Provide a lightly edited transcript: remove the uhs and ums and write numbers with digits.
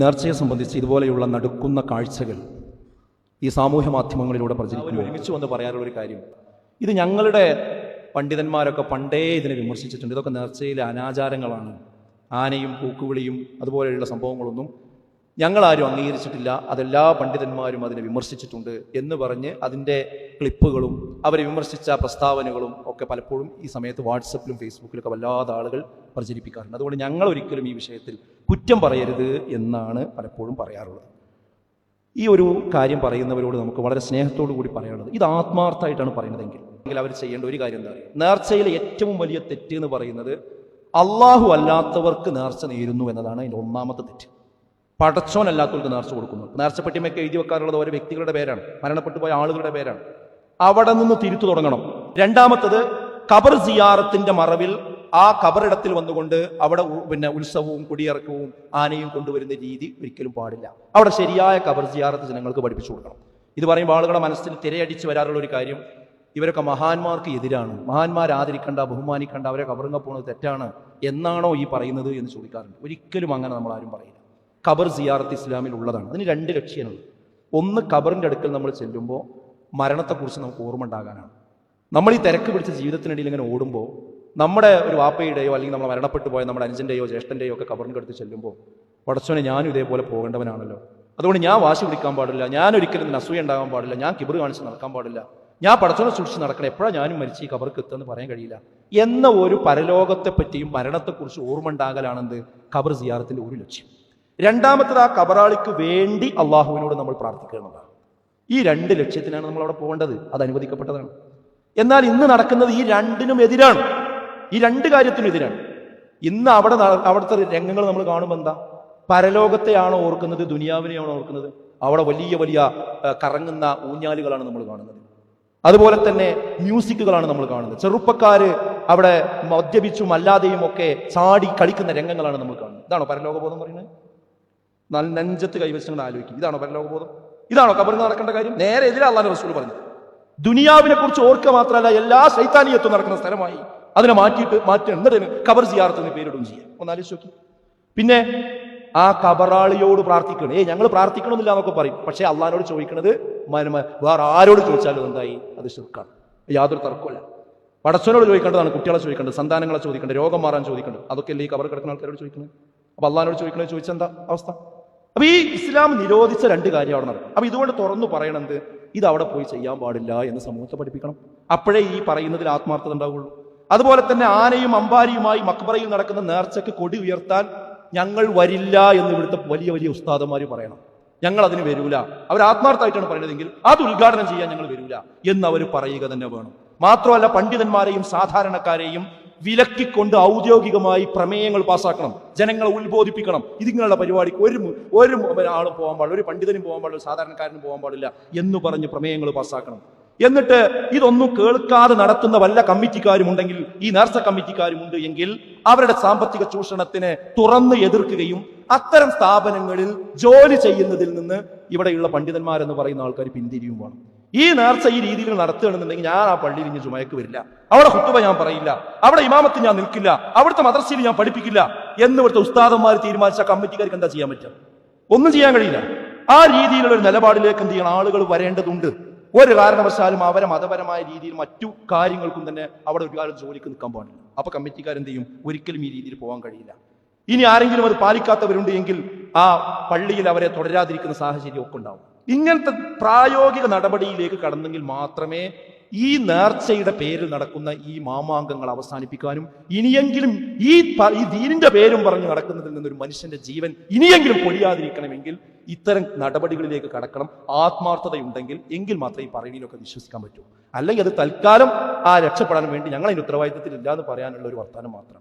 നേർച്ചയെ സംബന്ധിച്ച് ഇതുപോലെയുള്ള നടുക്കുന്ന കാഴ്ചകൾ ഈ സാമൂഹ്യ മാധ്യമങ്ങളിലൂടെ പ്രചരിക്കുന്നു. ഒരുമിച്ച് വന്ന് പറയാനുള്ള ഒരു കാര്യം, ഇത് ഞങ്ങളുടെ പണ്ഡിതന്മാരൊക്കെ പണ്ടേ ഇതിനെ വിമർശിച്ചിട്ടുണ്ട്. ഇതൊക്കെ നേർച്ചയിലെ അനാചാരങ്ങളാണ്. ആനയും പൂക്കുവിളിയും അതുപോലെയുള്ള സംഭവങ്ങളൊന്നും ഞങ്ങളാരും അംഗീകരിച്ചിട്ടില്ല, അതെല്ലാ പണ്ഡിതന്മാരും അതിനെ വിമർശിച്ചിട്ടുണ്ട് എന്ന് പറഞ്ഞ് അതിൻ്റെ ക്ലിപ്പുകളും അവരെ വിമർശിച്ച പ്രസ്താവനകളും ഒക്കെ പലപ്പോഴും ഈ സമയത്ത് വാട്സപ്പിലും ഫേസ്ബുക്കിലൊക്കെ വല്ലാതെ ആളുകൾ പ്രചരിപ്പിക്കാറുണ്ട്. അതുകൊണ്ട് ഞങ്ങൾ ഒരിക്കലും ഈ വിഷയത്തിൽ കുറ്റം പറയരുത് എന്നാണ് പലപ്പോഴും പറയാറുള്ളത്. ഈ ഒരു കാര്യം പറയുന്നവരോട് നമുക്ക് വളരെ സ്നേഹത്തോടു കൂടി പറയാനുള്ളത്, ഇത് ആത്മാർത്ഥമായിട്ടാണ് പറയുന്നതെങ്കിൽ അവർ ചെയ്യേണ്ട ഒരു കാര്യം എന്താ പറയുക, നേർച്ചയിലെ ഏറ്റവും വലിയ തെറ്റ് എന്ന് പറയുന്നത് അള്ളാഹു അല്ലാത്തവർക്ക് നേർച്ച നേരുന്നു എന്നതാണ് അതിൻ്റെ ഒന്നാമത്തെ തെറ്റ്. പടച്ചോനല്ലാത്തവർക്ക് നേർച്ച കൊടുക്കുന്നു. നേർച്ചപ്പെട്ടിമൊക്കെ എഴുതി വെക്കാറുള്ളത് ഓരോ വ്യക്തികളുടെ പേരാണ്, മരണപ്പെട്ടു പോയ ആളുകളുടെ പേരാണ്. അവിടെ നിന്ന് തിരുത്തു തുടങ്ങണം. രണ്ടാമത്തത്, ഖബർ സിയാറത്തിന്റെ മറവിൽ ആ ഖബറിടത്തിൽ വന്നുകൊണ്ട് അവിടെ ഉത്സവവും കൊടിയിറക്കവും ആനയും കൊണ്ടുവരുന്ന രീതി ഒരിക്കലും പാടില്ല. അവിടെ ശരിയായ ഖബർ സിയാറത്ത് ജനങ്ങൾക്ക് പഠിപ്പിച്ചു കൊടുക്കണം. ഇത് പറയുമ്പോൾ ആളുകളുടെ മനസ്സിൽ തിരയടിച്ച് വരാറുള്ള ഒരു കാര്യം, ഇവരൊക്കെ മഹാന്മാർക്ക് എതിരാണ്, മഹാന്മാർ ആദരിക്കണ്ട, ബഹുമാനിക്കണ്ട, അവരെ ഖബറിങ്ങ പോകുന്നത് തെറ്റാണ് എന്നാണോ ഈ പറയുന്നത് എന്ന് ചോദിക്കാറുണ്ട്. ഒരിക്കലും അങ്ങനെ നമ്മൾ ആരും പറയില്ല. ഖബർ സിയാറത്ത് ഇസ്ലാമിൽ ഉള്ളതാണ്. അതിന് രണ്ട് ലക്ഷ്യമുണ്ട്. ഒന്ന്, ഖബറിൻ്റെ അടുക്കൽ നമ്മൾ ചെല്ലുമ്പോൾ മരണത്തെക്കുറിച്ച് നമുക്ക് ഓർമ്മ ഉണ്ടാകാനാണ്. നമ്മൾ ഈ തിരക്ക് പിടിച്ച ജീവിതത്തിനിടയിൽ ഇങ്ങനെ ഓടുമ്പോൾ നമ്മുടെ ഒരു വാപ്പയുടെയോ അല്ലെങ്കിൽ നമ്മൾ മരണപ്പെട്ടു പോയ നമ്മുടെ അനുജൻ്റെയോ ജ്യേഷ്ഠൻ്റെയോ ഒക്കെ ഖബറിൻ്റെ അടുത്ത് ചെല്ലുമ്പോൾ, പടച്ചോനെ ഞാനും ഇതേപോലെ പോകേണ്ടവനാണല്ലോ, അതുകൊണ്ട് ഞാൻ വാശി പിടിക്കാൻ പാടില്ല, ഞാൻ ഒരിക്കലും അസൂയ ഉണ്ടാകാൻ പാടില്ല, ഞാൻ കിബർ കാണിച്ച് നടക്കാൻ പാടില്ല, ഞാൻ പടച്ചോനെ സൂക്ഷിച്ച് നടക്കണം, എപ്പോഴാണ് ഞാനും മരിച്ച് ഈ ഖബർക്ക് എത്തുമെന്ന് പറയാൻ കഴിയില്ല എന്ന ഒരു പരലോകത്തെ പറ്റിയും മരണത്തെക്കുറിച്ച് ഓർമ്മ ഉണ്ടാകലാണെന്ത് ഖബർ സിയാറത്തിൻ്റെ ഒരു ലക്ഷ്യം. രണ്ടാമത്തത്, ആ ഖബറാളിക്ക് വേണ്ടി അള്ളാഹുവിനോട് നമ്മൾ പ്രാർത്ഥിക്കുന്നതാണ്. ഈ രണ്ട് ലക്ഷ്യത്തിനാണ് നമ്മൾ അവിടെ പോകേണ്ടത്. അത് അനുവദിക്കപ്പെട്ടതാണ്. എന്നാൽ ഇന്ന് നടക്കുന്നത് ഈ രണ്ടിനും എതിരാണ്, ഈ രണ്ട് കാര്യത്തിനും എതിരാണ്. ഇന്ന് അവിടുത്തെ രംഗങ്ങൾ നമ്മൾ കാണുമ്പോൾ എന്താ, പരലോകത്തെയാണോ ഓർക്കുന്നത്, ദുനിയാവിനെയാണോ ഓർക്കുന്നത്? അവിടെ വലിയ വലിയ കറങ്ങുന്ന ഊഞ്ഞാലുകളാണ് നമ്മൾ കാണുന്നത്. അതുപോലെ തന്നെ മ്യൂസിക്കുകളാണ് നമ്മൾ കാണുന്നത്. ചെറുപ്പക്കാര് അവിടെ മദ്യപിച്ചും അല്ലാതെയും ഒക്കെ ചാടി കളിക്കുന്ന രംഗങ്ങളാണ് നമ്മൾ കാണുന്നത്. ഇതാണോ പരലോകബോധം പറയുന്നത്? നെഞ്ചത്ത് കൈവശങ്ങൾ ആലോചിക്കും. ഇതാണോ പരലോകബോധം? ഇതാണോ ഖബറിൽ നടക്കേണ്ട കാര്യം? നേരെ എതിരെ അല്ലാഹു റസൂൽ പറഞ്ഞു. ദുനിയാവിനെ കുറിച്ച് ഓർക്കുക മാത്രമല്ല, എല്ലാ ശൈത്താനിയത്തും നടക്കുന്ന സ്ഥലമായി അതിനെ മാറ്റി എന്നിട്ട് ഖബർ സിയാറത്തിന് പേരിടും ചെയ്യാം. ഒന്ന് ആലോചിച്ച് നോക്കി. പിന്നെ ആ ഖബറാളിയോട് പ്രാർത്ഥിക്കണം. ഞങ്ങൾ പ്രാർത്ഥിക്കണമെന്നില്ല എന്നൊക്കെ പറയും. പക്ഷേ അള്ളാഹിനോട് ചോദിക്കുന്നത് വേറെ ആരോട് ചോദിച്ചാലും എന്തായി? അത് ശിർക്കാണ്. യാതൊരു തർക്കമല്ല. പടച്ചവനോട് ചോദിക്കേണ്ടതാണ്, കുട്ടികളെ ചോദിക്കേണ്ടത്, സന്താനങ്ങളെ ചോദിക്കേണ്ടത്, രോഗം മാറാൻ ചോദിക്കേണ്ടത്. അതൊക്കെ അല്ലേ ഈ ഖബർ കിടക്കുന്ന ആൾക്കാരോട് ചോദിക്കുന്നത്. അപ്പൊ അള്ളാഹിനോട് ചോദിക്കണത് ചോദിച്ചെന്താ അവസ്ഥ? അപ്പൊ ഈ ഇസ്ലാം നിരോധിച്ച രണ്ട് കാര്യം അവിടെ നടക്കും. അപ്പൊ ഇതുകൊണ്ട് തുറന്നു പറയണത്, ഇത് അവിടെ പോയി ചെയ്യാൻ പാടില്ല എന്ന് സമൂഹത്തെ പഠിപ്പിക്കണം. അപ്പോഴേ ഈ പറയുന്നതിൽ ആത്മാർത്ഥത ഉണ്ടാവുള്ളൂ. അതുപോലെ തന്നെ ആനയും അമ്പാരിയുമായി മക്ബറയിൽ നടക്കുന്ന നേർച്ചയ്ക്ക് കൊടി ഉയർത്താൻ ഞങ്ങൾ വരില്ല എന്ന് ഇവിടുത്തെ വലിയ വലിയ ഉസ്താദന്മാര് പറയണം. ഞങ്ങൾ അതിന് വരൂല. അവർ ആത്മാർത്ഥമായിട്ടാണ് പറയുന്നതെങ്കിൽ അത് ഉദ്ഘാടനം ചെയ്യാൻ ഞങ്ങൾ വരൂല എന്ന് അവർ പറയുക തന്നെ വേണം. മാത്രമല്ല, പണ്ഡിതന്മാരെയും സാധാരണക്കാരെയും വിലക്കിക്കൊണ്ട് ഔദ്യോഗികമായി പ്രമേയങ്ങൾ പാസ്സാക്കണം, ജനങ്ങളെ ഉത്ബോധിപ്പിക്കണം. ഇതിങ്ങളുടെ പരിപാടിക്ക് ഒരു ആളും പോകാൻ പാടില്ല, ഒരു പണ്ഡിതനും പോകാൻ പാടില്ല, സാധാരണക്കാരനും പോകാൻ പാടില്ല എന്ന് പറഞ്ഞ് പ്രമേയങ്ങൾ പാസ്സാക്കണം. എന്നിട്ട് ഇതൊന്നും കേൾക്കാതെ നടത്തുന്ന വല്ല കമ്മിറ്റിക്കാരും ഉണ്ടെങ്കിൽ, ഈ നേർച്ച കമ്മിറ്റിക്കാരും ഉണ്ട് എങ്കിൽ അവരുടെ സാമ്പത്തിക ചൂഷണത്തിനെ തുറന്ന് എതിർക്കുകയും അത്തരം സ്ഥാപനങ്ങളിൽ ജോലി ചെയ്യുന്നതിൽ നിന്ന് ഇവിടെയുള്ള പണ്ഡിതന്മാരെന്ന് പറയുന്ന ആൾക്കാർ പിന്തിരിയും വേണം. ഈ നേർച്ച ഈ രീതിയിൽ നടത്തുകയാണെന്നുണ്ടെങ്കിൽ ഞാൻ ആ പള്ളിയിൽ ഇനി ജുമയ്ക്ക് വരില്ല, അവിടെ ഖുത്ബ ഞാൻ പറയില്ല, അവിടെ ഇമാമത്ത് ഞാൻ നിൽക്കില്ല, അവിടുത്തെ മദ്രസയിൽ ഞാൻ പഠിപ്പിക്കില്ല എന്ന് ഇവിടുത്തെ ഉസ്താദന്മാർ തീരുമാനിച്ച കമ്മിറ്റിക്കാർക്ക് എന്താ ചെയ്യാൻ പറ്റുക? ഒന്നും ചെയ്യാൻ കഴിയില്ല. ആ രീതിയിലുള്ള ഒരു നിലപാടിലേക്ക് എന്ത് ചെയ്യണം, ആളുകൾ വരേണ്ടതുണ്ട്. ഒരു കാരണവശാലും അവരെ മതപരമായ രീതിയിൽ മറ്റു കാര്യങ്ങൾക്കും തന്നെ അവിടെ ഒരു കാലം ജോലിക്ക് നിൽക്കാൻ പാടില്ല. അപ്പൊ കമ്മിറ്റിക്കാരെന്ത് ചെയ്യും? ഒരിക്കലും ഈ രീതിയിൽ പോകാൻ കഴിയില്ല. ഇനി ആരെങ്കിലും അത് പാലിക്കാത്തവരുണ്ട് എങ്കിൽ ആ പള്ളിയിൽ അവരെ തുടരാതിരിക്കുന്ന സാഹചര്യം ഒക്കെ ഉണ്ടാവും. ഇങ്ങനത്തെ പ്രായോഗിക നടപടിയിലേക്ക് കടന്നെങ്കിൽ മാത്രമേ ഈ നേർച്ചയുടെ പേരിൽ നടക്കുന്ന ഈ മാമാങ്കങ്ങൾ അവസാനിപ്പിക്കാനും ഇനിയെങ്കിലും ഈ ദീനിന്റെ പേരും പറഞ്ഞ് നടക്കുന്നതിൽ നിന്നൊരു മനുഷ്യന്റെ ജീവൻ ഇനിയെങ്കിലും പൊളിയാതിരിക്കണമെങ്കിൽ ഇത്തരം നടപടികളിലേക്ക് കടക്കണം. ആത്മാർത്ഥതയുണ്ടെങ്കിൽ എങ്കിൽ മാത്രമേ ഈ പറയുന്നതിലൊക്കെ വിശ്വസിക്കാൻ പറ്റൂ. അല്ലെങ്കിൽ അത് തൽക്കാലം ആ രക്ഷപ്പെടാൻ വേണ്ടി ഞങ്ങൾ അതിന്റെ ഉത്തരവാദിത്തത്തിൽ ഇല്ല എന്ന് പറയാനുള്ള ഒരു വർത്തമാനം മാത്രം.